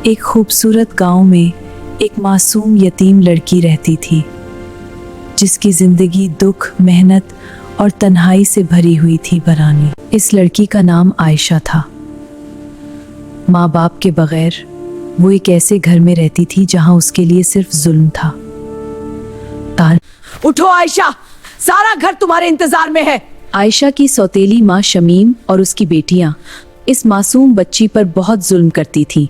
एक खूबसूरत गांव में एक मासूम यतीम लड़की रहती थी जिसकी जिंदगी दुख, मेहनत और तन्हाई से भरी हुई थी बरानी। इस लड़की का नाम आयशा था। माँ बाप के बगैर वो एक ऐसे घर में रहती थी जहां उसके लिए सिर्फ जुल्म था। उठो आयशा, सारा घर तुम्हारे इंतजार में है। आयशा की सौतेली माँ शमीम और उसकी बेटियां इस मासूम बच्ची पर बहुत जुल्म करती थी,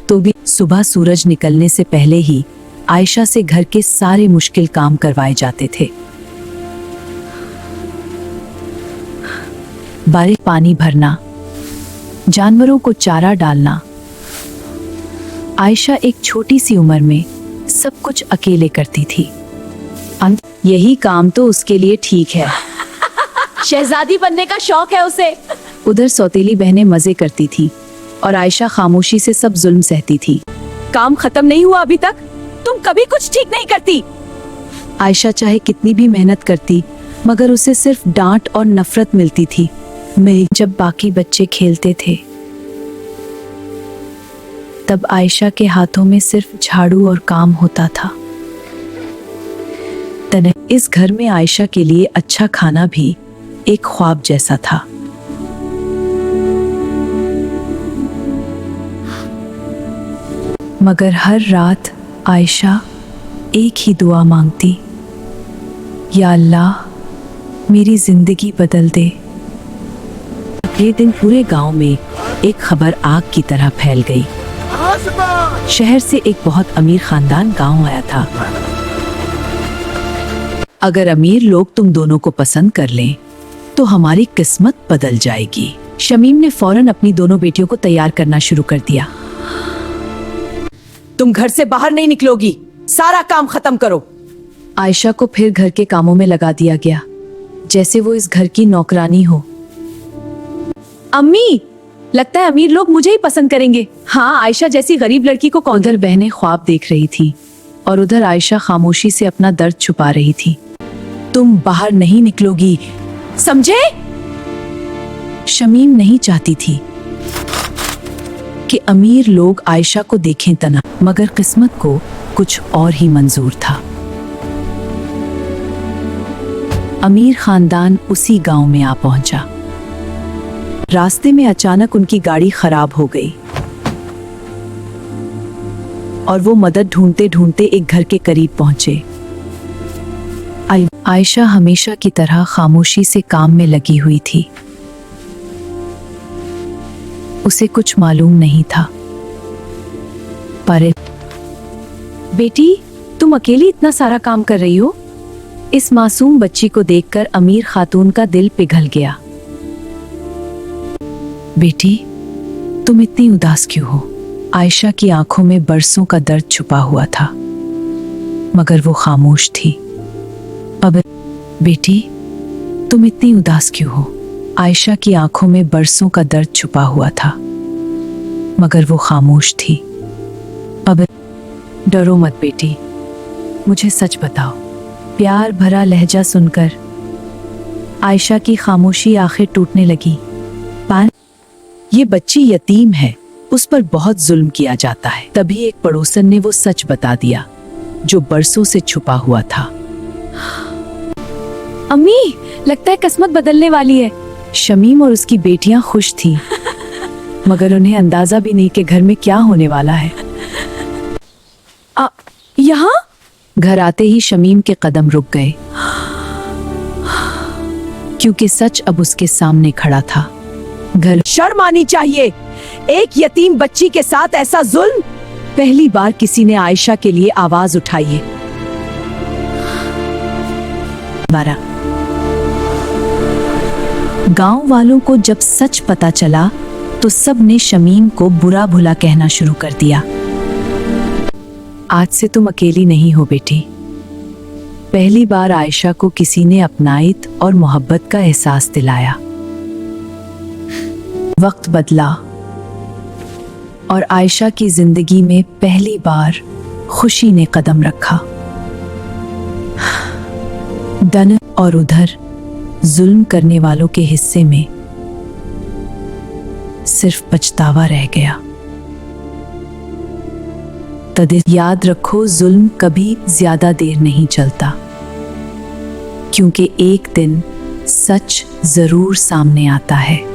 तो भी सुबह सूरज निकलने से पहले ही आयशा से घर के सारे मुश्किल काम करवाए जाते थे। बारिश पानी भरना, जानवरों को चारा डालना। आयशा एक छोटी सी उम्र में सब कुछ अकेले करती थी। यही काम तो उसके लिए ठीक है। शहजादी बनने का शौक है उसे। उधर सौतेली बहनें मजे करती थी और आयशा खामोशी से सब जुल्म सहती थी। काम खत्म नहीं हुआ अभी तक, तुम कभी कुछ ठीक नहीं करती। आयशा चाहे कितनी भी मेहनत करती मगर उसे सिर्फ डांट और नफरत मिलती थी। जब बाकी बच्चे खेलते थे तब आयशा के हाथों में सिर्फ झाड़ू और काम होता था। इस घर में आयशा के लिए अच्छा खाना भी एक ख्वाब जैसा था। मगर हर रात आयशा एक ही दुआ मांगती, या अल्लाह मेरी जिंदगी बदल दे। अगले दिन पूरे गांव में एक खबर आग की तरह फैल गई। शहर से एक बहुत अमीर खानदान गांव आया था। अगर अमीर लोग तुम दोनों को पसंद कर लें तो हमारी किस्मत बदल जाएगी। शमीम ने फौरन अपनी दोनों बेटियों को तैयार करना शुरू कर दिया। तुम घर से बाहर नहीं निकलोगी, सारा काम खत्म करो। आयशा को फिर घर के कामों में लगा दिया गया, जैसे वो इस घर की नौकरानी हो। अम्मी, लगता है अमीर लोग मुझे ही पसंद करेंगे। हाँ, आयशा जैसी गरीब लड़की को कौन। उधर बहनें ख्वाब देख रही थी और उधर आयशा खामोशी से अपना दर्द छुपा रही थी। तुम बाहर नहीं निकलोगी, समझे? शमीम नहीं चाहती थी कि अमीर लोग आयशा को देखें तना, मगर किस्मत को कुछ और ही मंजूर था। अमीर खानदान उसी गांव में आ पहुंचा। रास्ते में अचानक उनकी गाड़ी खराब हो गई और वो मदद ढूंढते ढूंढते एक घर के करीब पहुंचे। आयशा हमेशा की तरह खामोशी से काम में लगी हुई थी। उसे कुछ मालूम नहीं था। पर बेटी, तुम अकेली इतना सारा काम कर रही हो? इस मासूम बच्ची को देखकर अमीर खातून का दिल पिघल गया। बेटी, तुम इतनी उदास क्यों हो? आयशा की आंखों में बरसों का दर्द छुपा हुआ था, मगर वो खामोश थी। अब बेटी, तुम इतनी उदास क्यों हो? आयशा की आंखों में बरसों का दर्द छुपा हुआ था, मगर वो खामोश थी। अब डरो मत बेटी, मुझे सच बताओ। प्यार भरा लहजा सुनकर आयशा की खामोशी आखिर टूटने लगी। ये बच्ची यतीम है, उस पर बहुत जुल्म किया जाता है। तभी एक पड़ोसन ने वो सच बता दिया जो बरसों से छुपा हुआ था। अम्मी, लगता है किस्मत बदलने वाली है। शमीम और उसकी बेटियां खुश थीं, मगर उन्हें अंदाजा भी नहीं कि घर में क्या होने वाला है। यहाँ घर आते ही शमीम के कदम रुक गए, क्योंकि सच अब उसके सामने खड़ा था। घर शर्म आनी चाहिए, एक यतीम बच्ची के साथ ऐसा जुल्म। पहली बार किसी ने आयशा के लिए आवाज उठाई है। 12 गांव वालों को जब सच पता चला तो सब ने शमीम को बुरा भला कहना शुरू कर दिया। आज से तुम अकेली नहीं हो बेटी। पहली बार आयशा को किसी ने अपनाइत और मोहब्बत का एहसास दिलाया। वक्त बदला और आयशा की जिंदगी में पहली बार खुशी ने कदम रखा। दन और उधर जुल्म करने वालों के हिस्से में सिर्फ पछतावा रह गया। तदे याद रखो, जुल्म कभी ज्यादा देर नहीं चलता, क्योंकि एक दिन सच जरूर सामने आता है।